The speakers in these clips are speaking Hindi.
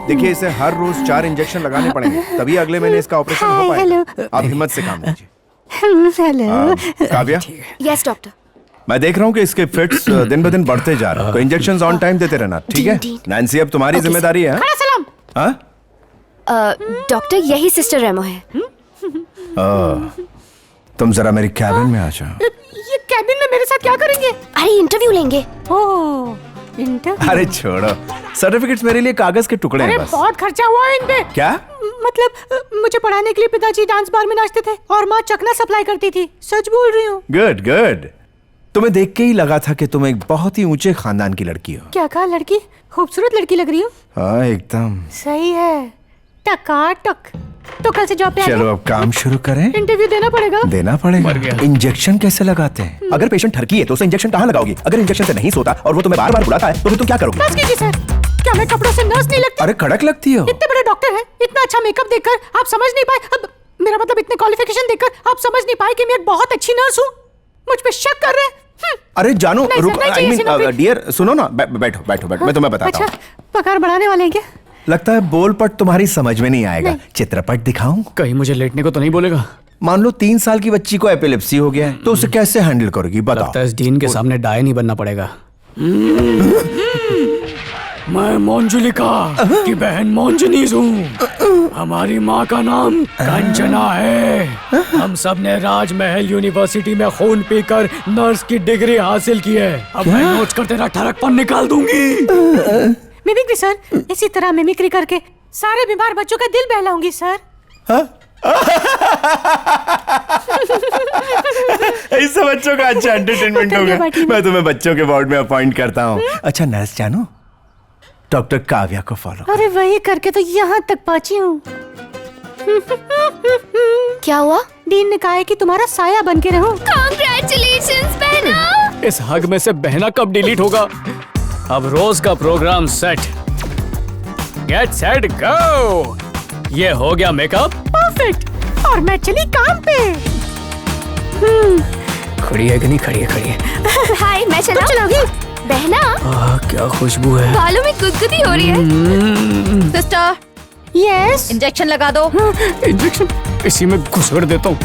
देखिए इसे हर रोज 4 इंजेक्शन लगाने पड़ेंगे, तभी अगले महीने इसका ऑपरेशन हो पाएगा। आप हिम्मत से काम लीजिए। Hello Kavya, yes doctor. मैं देख रहा हूँ कि इसके फिट्स दिन ब दिन बढ़ते जा रहे हैं, तो इंजेक्शन ऑन टाइम देते रहना, ठीक है? नैन्सी, अब तुम्हारी जिम्मेदारी है। सलाम। हाँ? डॉक्टर यही सिस्टर रेमो है। तुम जरा मेरी कैबिन में आ जाओ। ये कैबिन में मेरे साथ क्या करेंगे? अरे इंटरव्यू लेंगे। ओह इंटरव्यू। अरे छोड़ो, सर्टिफिकेट्स मेरे लिए कागज के टुकड़े हैं अरे बस। बहुत खर्चा हुआ है इन पे। क्या? मतलब मुझे पढ़ाने के लिए पिताजी डांस बार में नाचते थे और माँ चकना सप्लाई करती थी। सच बोल रही हूँ। Good good. तुम्हें देख के ही लगा था कि तुम एक बहुत ही ऊंचे खानदान की लड़की हो। क्या कहा? लड़की? खूबसूरत लड़की लग रही हो। हाँ एकदम सही है, टकाटक। तो कल से जॉब पे चलो अब काम शुरू करें। इंटरव्यू देना पड़ेगा। देना पड़ेगा। इंजेक्शन कैसे लगाते हैं? अगर पेशेंट ठरकी है तो उसे इंजेक्शन कहाँ लगाओगी? अगर इंजेक्शन से नहीं सोता और वो तुम्हें बार बार बुलाता है तो फिर तुम क्या करोगी? बस कीजिए सर, क्या मैं कपड़ों से नर्स नहीं लगती? अरे कड़क लगती हो। इतने बड़े डॉक्टर हैं, इतना अच्छा मेकअप देखकर आप समझ नहीं पाए? अब मेरा मतलब इतने क्वालिफिकेशन देखकर आप समझ नहीं पाए कि मैं एक बहुत अच्छी नर्स हूँ? मुझ पे शक कर रहे हैं? अरे जानू नहीं, रुक, सर, नहीं आई चाहिए मीन इसे नौकरी। डियर सुनो ना, बैठो बैठो बैठो, मैं तुम्हें बताता हूँ। अच्छा, पगार बढ़ाने वाले हैं क्या? लगता है बोलपट तुम्हारी समझ में नहीं आएगा। चित्रपट दिखाऊं? कहीं मुझे लेटने को तो नहीं बोलेगा? मान लो 3 साल की बच्ची को एपिलेप्सी हो गया है, तो उसे कैसे हैंडल करोगी बताओ? लगता है इस डीन के सामने डाय नहीं बनना पड़ेगा। मैं मोंजुलिका की बहन मोंजनीज हूँ। हमारी माँ का नाम कंचना है। हम सब ने राजमहल यूनिवर्सिटी में खून पीकर नर्स की डिग्री हासिल की है। अब मैं नोच कर तेरा ठरकपन निकाल दूंगी। मिमिक्री सर, इसी तरह मिमिक्री करके सारे बीमार बच्चों का दिल बहलाऊंगी सर। इससे बच्चों का अच्छा एंटरटेनमेंट होगा। मैं तुम्हें बच्चों के वार्ड में अपॉइंट करता हूँ। अच्छा नर्स जानू, डॉक्टर काव्या को फॉलो। अरे वही करके तो यहाँ तक पहुँची हूँ। क्या हुआ? डीन ने कहा है कि तुम्हारा साया बन के रहूं। कांग्रेचुलेशंस बहना। इस हग में से बहना कब डिलीट होगा? अब रोज का programme set. Get set go. ये हो गया मेकअप परफेक्ट। और मैं चली काम पे। खड़ी है कि नहीं? खड़ी है, खड़ी है। हाय, मैं चला। चलोगी? बहना, क्या खुशबू है। बालों में गुदगुदी हो रही है। Sister, yes. इंजेक्शन लगा दो। इंजेक्शन इसी में घुसड़ देता हूँ।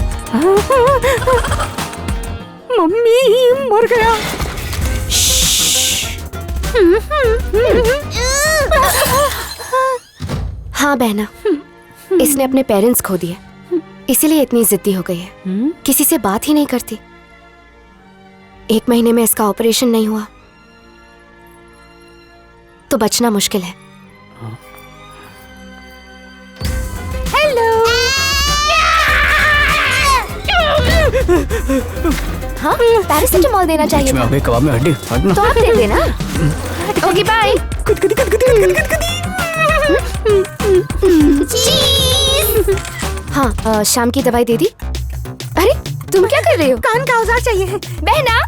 मम्मी मर गया। हाँ बहना, इसने अपने पेरेंट्स खो दिए, इसीलिए इतनी जिद्दी हो गई है। किसी से बात ही नहीं करती। 1 महीने में इसका ऑपरेशन नहीं हुआ तो बचना मुश्किल है। हेलो। हाँ, पैरासिटामोल देना चाहिए में था। अबे कबाब में हड्डी हटना। तो आप दे देना। Okay bye. हाँ, शाम की दवाई दे दी। अरे तुम क्या कर रहे हो? कान का औजार चाहिए है। बहना,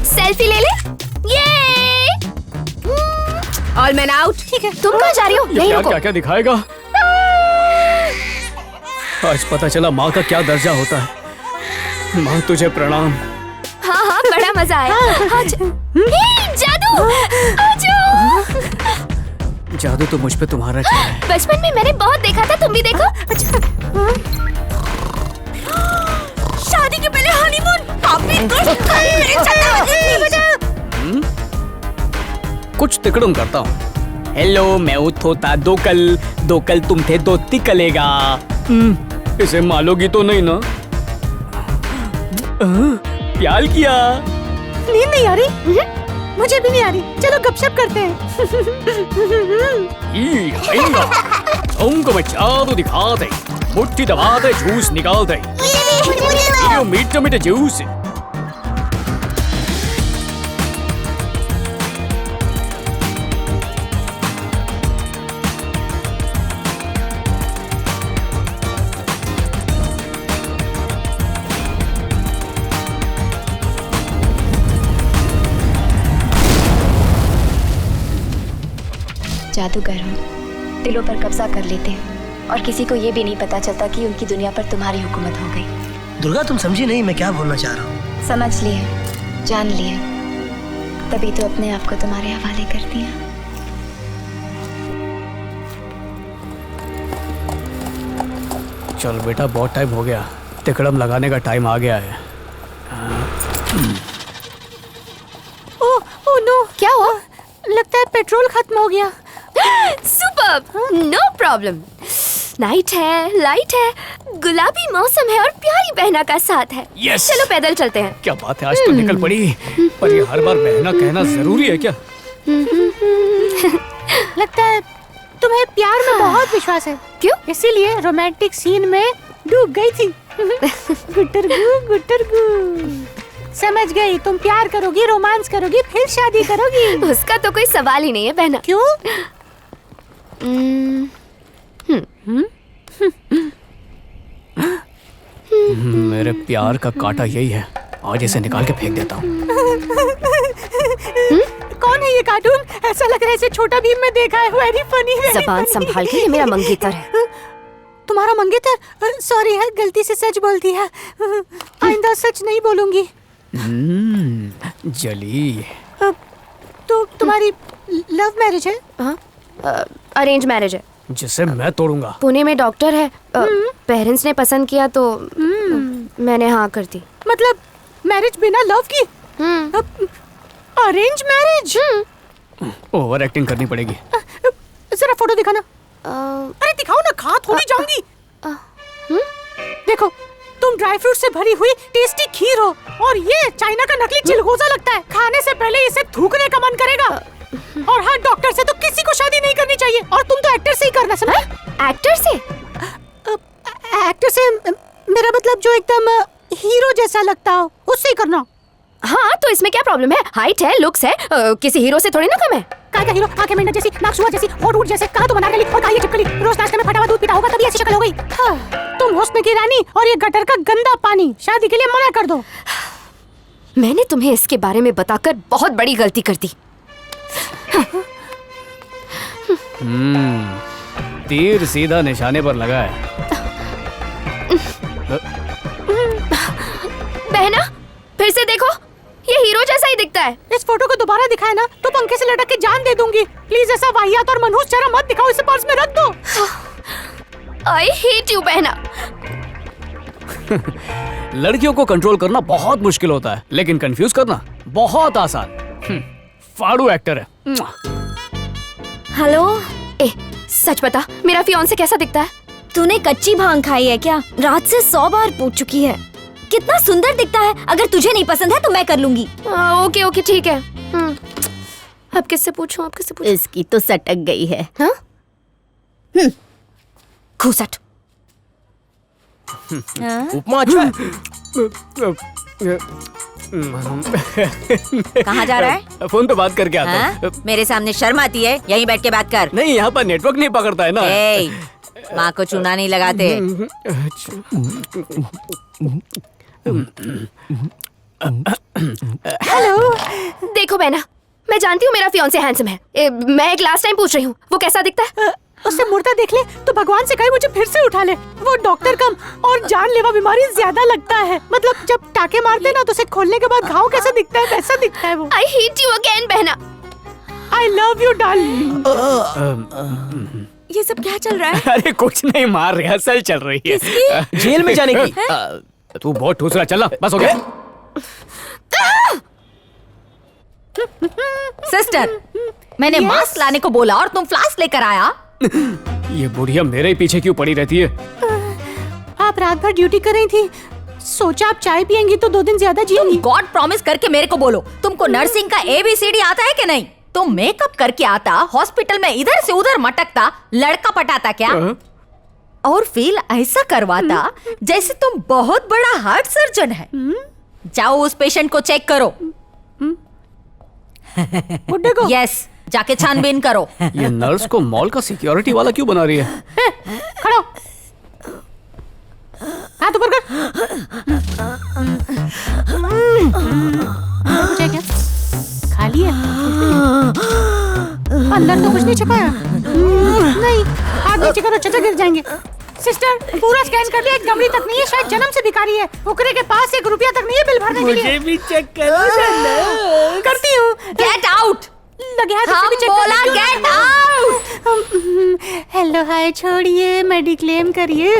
सेल्फी ले ले। ये ऑल मैन आउट। ठीक है, तुम कहाँ जा रही हो? यहीं क्या रुको। क्या क्या दिखाएगा? आज पता चला माँ का क्या दर्जा होता है। माँ तुझे प्रणाम। हाँ हाँ, बड़ा मजा आया। हे, जादू, आ जाओ। जादू तो मुझ पे तुम्हारा क्या है? बचपन में मैंने बहुत देखा था, तुम भी देखो। अच्छा, शादी के पहले हनीमून। कुछ तिकड़म करता हूँ। हेलो, मैं उठोता दोकल तुम थे दोस्ती कलेगा। इसे मालोगी तो नहीं ना? प्यार किया। नींद नहीं आ रही? मुझे भी नहीं आ रही। चलो गपशप करते हैं। तुमको मैं जादू दिखा दे। मुट्ठी दबा दे, जूस निकाल दे। मीठा मीठा जूस। जादूगर हो, दिलों पर कब्जा कर लेते हैं और किसी को ये भी नहीं पता चलता कि उनकी दुनिया पर तुम्हारी हुकूमत हो गई। दुर्गा तुम समझी नहीं मैं क्या बोलना चाह रहा हूँ। समझ लिए, जान लिए, तभी तो अपने आप को तुम्हारे हवाले कर दिया। चल बेटा, बहुत टाइम हो गया, तिकड़म लगाने का टाइम आ गया है। ओह नो, क्या हुआ? लगता है पेट्रोल खत्म हो गया। Superb, no problem. नाइट है, लाइट है, गुलाबी मौसम है और प्यारी बहना का साथ है। Yes! चलो पैदल चलते हैं। क्या बात है, आज तो निकल पड़ी। पर ये हर बार बहना कहना जरूरी है क्या? लगता है तुम्हें प्यार में बहुत विश्वास है। क्यों? इसीलिए रोमांटिक सीन में डूब गई थी। गुटरगू। समझ गई, तुम प्यार करोगी, रोमांस करोगी, फिर शादी करोगी। उसका तो कोई सवाल ही नहीं है बहना। क्यों? मेरे प्यार का कांटा यही है, आज इसे निकाल के फेंक देता हूँ। कौन है ये कार्टून? ऐसा लग रहा है इसे छोटा भीम में देखा है। Very funny. जबान संभाल के, ये मेरा मंगेतर है। तुम्हारा मंगेतर? सॉरी है, गलती से सच बोल दिया। आइंदा सच नहीं बोलूंगी। जली, तो तुम्हारी लव मैरिज है? अरेंज मैरिज है, जिसे मैं तोड़ूंगा। पुणे में डॉक्टर है। पेरेंट्स ने पसंद किया तो मैंने हाँ कर दी। मतलब मैरिज बिना लव की? Arrange marriage? ओवर एक्टिंग करनी पड़ेगी। जरा फोटो दिखाना। अरे दिखाओ ना, खा थोड़ी जाऊंगी। देखो, तुम ड्राई फ्रूट से भरी हुई टेस्टी खीर हो और ये चाइना का नकली चिलगोजा लगता है। खाने से पहले इसे थूकने का मन करेगा। और हर डॉक्टर से तो किसी को शादी नहीं करनी चाहिए, और तुम तो एक्टर से ही करना। समझे? एक्टर से? एक्टर से मेरा मतलब जो एकदम हीरो जैसा लगता हो, उससे ही करना। हाँ, तो इसमें क्या प्रॉब्लम है? हाइट है, लुक्स है, किसी हीरो से थोड़ी ना कम है। काका हीरो, आंखें मेंढक जैसी, नाक सुअर जैसी, होंठ ऊंट जैसे, कहा तो बना गली और कहा ये चिपकली। रोज नाश्ते में फटा हुआ दूध पीता होगा, तभी ऐसी शक्ल हो गई। तुम हुस्न की रानी और ये गटर का गंदा पानी। शादी के लिए मना कर दो। मैंने तुम्हें इसके बारे में बताकर बहुत बड़ी गलती कर दी। तीर सीधा निशाने पर लगा है। बहना, फिर से देखो, ये हीरो जैसा ही दिखता है। इस फोटो को दोबारा दिखाए ना तो पंखे से लटक के जान दे दूंगी। प्लीज ऐसा वाहियात और मनहूस चेहरा मत दिखाओ, इसे पर्स में रख दो। आई हेट यू बहना। लड़कियों को कंट्रोल करना बहुत मुश्किल होता है, लेकिन कंफ्यूज करना बहुत आसान। फाड़ू एक्टर है। हेलो, ए, सच बता, मेरा फियांसे कैसा दिखता है? तूने कच्ची भांग खाई है क्या? रात से 100 बार पूछ चुकी है। कितना सुंदर दिखता है। अगर तुझे नहीं पसंद है तो मैं कर लूंगी। ओके ओके ठीक है। अब किससे पूछूं? अब किससे पूछूं? इसकी तो सटक गई है। हाँ? घूसट। उपमा अच्छा है। कहाँ जा रहा है? फोन पे बात करके आता हूँ। मेरे सामने शर्म आती है? यहीं बैठ के बात कर। नहीं, यहाँ पर नेटवर्क नहीं पकड़ता है ना। ए, माँ को चूना नहीं लगाते। हेलो। देखो बहना, मैं जानती हूँ मेरा फियांसे हैंडसम है। मैं एक लास्ट टाइम पूछ रही हूँ, वो कैसा दिखता है? उससे मुर्दा देख ले तो भगवान से कहे मुझे फिर से उठा ले। वो डॉक्टर कम और जानलेवा बीमारी ज्यादा लगता है। मतलब जब टाके मारते ना तो उसे खोलने के बाद घाव कैसा दिखता है वैसा दिखता है वो। आई हेट यू अगेन बहना। I love you darling. ये सब क्या चल रहा है? अरे कुछ नहीं, मार रिहर्सल चल रही है। जेल में जाने की। तू बहुत ठूस रहा, चल बस हो गया। सिस्टर, मैंने मास्क लाने को बोला और तुम फ्लास्क लेकर आया। ये बुढ़िया मेरे ही पीछे क्यों पड़ी रहती है? आप रात भर ड्यूटी कर रही थी, सोचा आप चाय पियेंगी तो 2 दिन ज्यादा जिएंगी। गॉड प्रॉमिस करके मेरे को बोलो, तुमको नर्सिंग का ABCD आता है कि नहीं? तुम मेकअप करके आता, हॉस्पिटल में इधर से उधर मटकता, लड़का पटाता क्या? और फील ऐसा करवाता जैसे तुम बहुत बड़ा हार्ट सर्जन है। जाओ उस पेशेंट को चेक करो। बुड्ढे को? यस, जाके छानबीन करो। ये नर्स को मॉल का सिक्योरिटी वाला क्यों बना रही है? खड़ो, हाथ ऊपर कर। मुझे क्या खाली है? अंदर तो कुछ नहीं छुपाया। नहीं, हाथ नीचे करो, चचा गिर जाएंगे। सिस्टर, पूरा स्कैन कर लिया, एक गमड़ी तक नहीं है, शायद जन्म से भिखारी है। ओकरे के पास 1 रुपया तक नहीं है बिल भरने के लिए। मुझे भी चेक करो। करती हूँ। Get out. लगे हाथ हम से भी चेक बोला कर लेती हूँ। Get out. हेलो हाय छोड़िए, मेडिक्लेम करिए।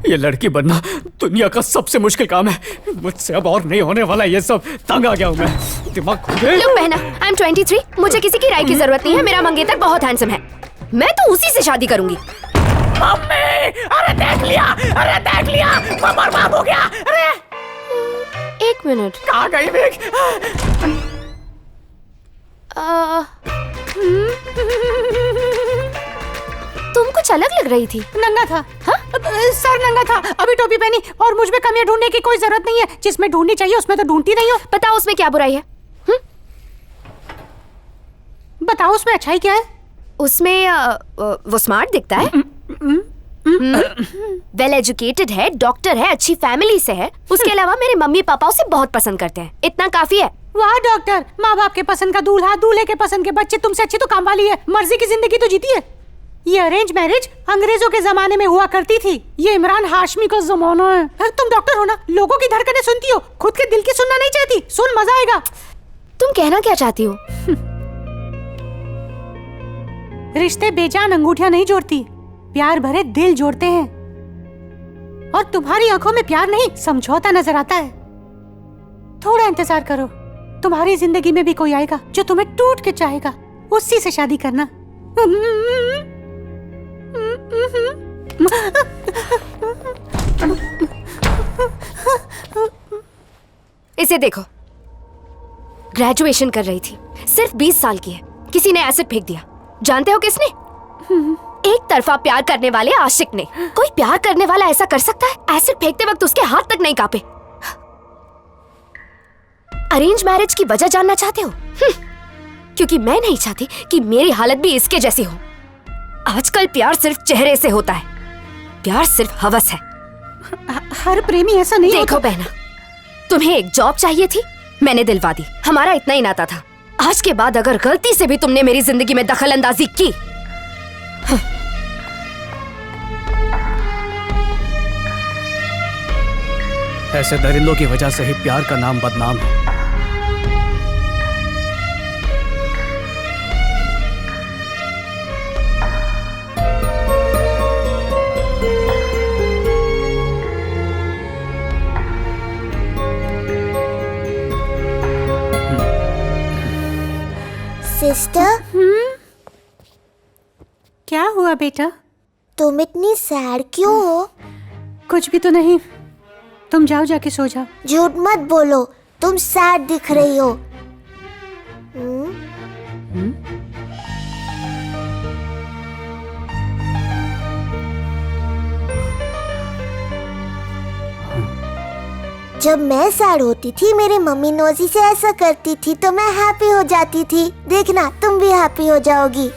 ये लड़की बनना दुनिया का सबसे मुश्किल काम है। मुझसे अब और नहीं होने वाला ये सब। तंग आ गया हूँ मैं, दिमाग खो गया। लो बहना, आई एम 23, मुझे किसी की राय की जरूरत नहीं है। मेरा मंगेतर बहुत हैंडसम है, मैं तो उसी से शादी करूंगी। मम्मी, अरे देख लिया, अरे देख लिया, मैं बर्बाद हो गया। अरे 1 मिनट, कहाँ गई विक? तुम कुछ अलग लग रही थी। नंगा था। हाँ? सर नंगा था, अभी टोपी पहनी, और मुझ में कमियां ढूंढने की कोई जरूरत नहीं है। जिसमें ढूंढनी चाहिए उसमें तो ढूंढती नहीं हो। बताओ उसमें क्या बुराई है? बताओ उसमें अच्छाई क्या है? उसमें वो स्मार्ट दिखता है, वेल एजुकेटेड है, डॉक्टर है, अच्छी फैमिली से है। उसके अलावा मेरे मम्मी पापा उसे बहुत पसंद करते हैं, इतना काफी है। वाह डॉक्टर, माँ बाप के पसंद का दूल्हा, दूल्हे के पसंद के बच्चे, तुमसे अच्छी तो काम वाली है। मर्जी की जिंदगी तो जीती है। ये अरेंज मैरिज अंग्रेजों के जमाने में हुआ करती थी, ये इमरान हाशमी का जमाना है। तुम डॉक्टर हो ना, लोगों की धड़कनें सुनती हो, खुद के दिल की सुनना नहीं चाहती। सुन, मजा आएगा। तुम कहना क्या चाहती हो? रिश्ते बेजान अंगूठियां नहीं जोड़ती, प्यार भरे दिल जोड़ते हैं। और तुम्हारी आंखों में प्यार नहीं, समझौता नजर आता है। थोड़ा इंतजार करो, तुम्हारी जिंदगी में भी कोई आएगा जो तुम्हें टूट के चाहेगा। उसी से शादी करना। इसे देखो, ग्रेजुएशन कर रही थी, सिर्फ 20 साल की है। किसी ने एसिड फेंक दिया। जानते हो किसने? एक तरफा प्यार करने वाले आशिक ने। कोई प्यार करने वाला ऐसा कर सकता है? एसिड फेंकते वक्त उसके हाथ तक नहीं कांपे। अरेंज मैरिज की वजह जानना चाहते हो? क्योंकि मैं नहीं चाहती कि मेरी हालत भी इसके जैसी हो। आजकल प्यार सिर्फ चेहरे से होता है, प्यार सिर्फ हवस है। हर प्रेमी ऐसा नहीं देखो बहना, तुम्हें एक जॉब चाहिए थी, मैंने दिलवा दी। हमारा इतना ही नाता था। आज के बाद अगर गलती से भी तुमने मेरी जिंदगी में दखल अंदाजी की, ऐसे दरिंदों की वजह से ही प्यार का नाम बदनाम है। सिस्टर, क्या हुआ बेटा? तुम इतनी सैड क्यों हो? कुछ भी तो नहीं, तुम जाओ, जाके सो जाओ। झूठ मत बोलो, तुम सैड दिख रही हो। जब मैं सैड होती थी, मेरी मम्मी नोजी से ऐसा करती थी तो मैं हैप्पी हो जाती थी। देखना, तुम भी हैप्पी हो जाओगी।